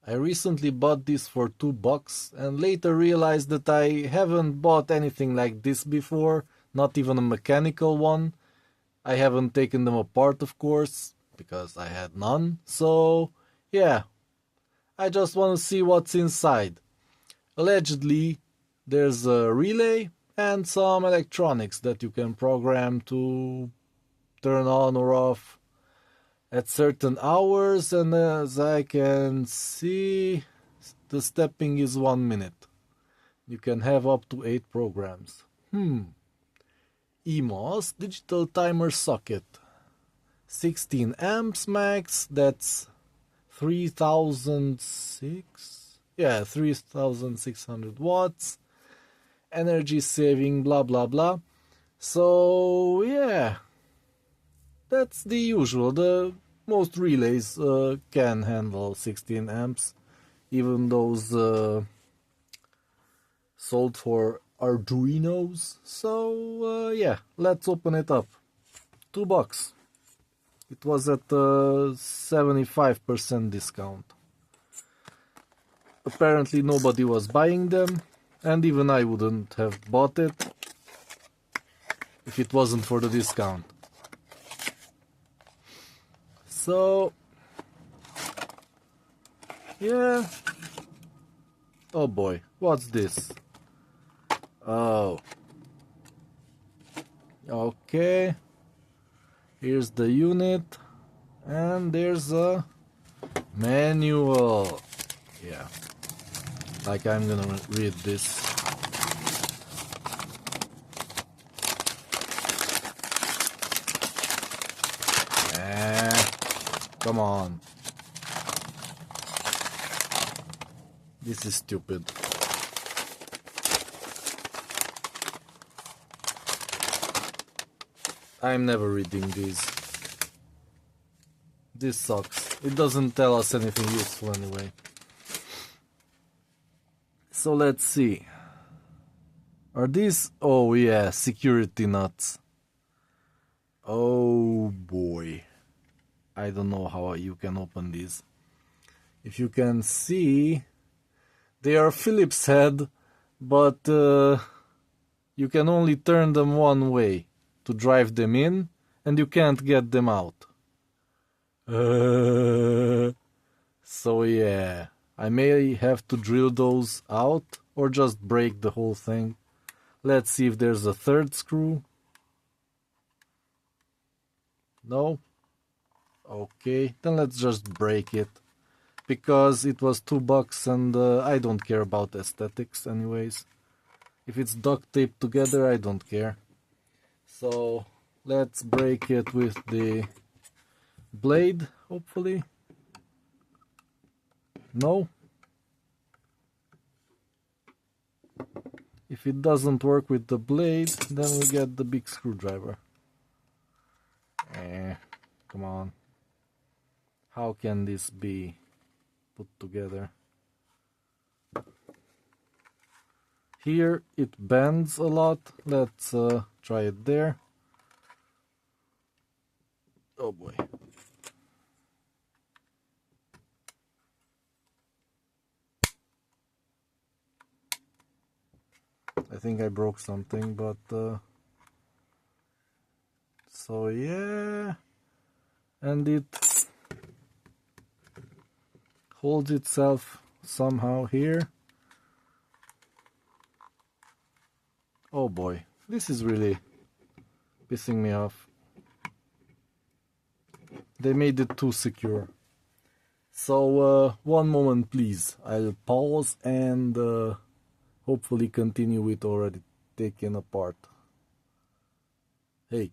I recently bought this for $2 and later realized that I haven't bought anything like this before, not even a mechanical one. I haven't taken them apart, of course, because I had none. So, yeah, I just want to see what's inside. Allegedly, there's a relay and some electronics that you can program to turn on or off at certain hours, and as I can see, the stepping is 1 minute. You can have up to 8 programs. EMOS digital timer socket. 16 amps max, that's 3600 watts. Energy saving, blah blah blah. So yeah, that's the usual. The most relays can handle 16 amps, even those sold for Arduinos. So yeah, let's open it up. $2. It was at a 75% discount. Apparently nobody was buying them, and even I wouldn't have bought it if it wasn't for the discount. So, yeah. Oh boy, what's this? Oh. Okay. Here's the unit. And there's a manual. Yeah. Like I'm gonna read this. Come on. This is stupid. I'm never reading these. This sucks. It doesn't tell us anything useful anyway. So let's see. Are these... Oh yeah, security nuts. Oh boy. I don't know how you can open these. If you can see, they are Phillips head, but you can only turn them one way to drive them in, and you can't get them out. So yeah, I may have to drill those out or just break the whole thing. Let's see if there's a third screw. No? Okay, then let's just break it. Because it was $2 and I don't care about aesthetics anyways. If it's duct taped together, I don't care. So let's break it with the blade, hopefully. No? If it doesn't work with the blade, then we get the big screwdriver. Come on. How can this be put together? Here it bends a lot. Let's try it there. Oh boy. I think I broke something, but so yeah, and it holds itself somehow here. Oh boy, this is really pissing me off. They made it too secure. So one moment please, I'll pause and hopefully continue with already taken apart. Hey.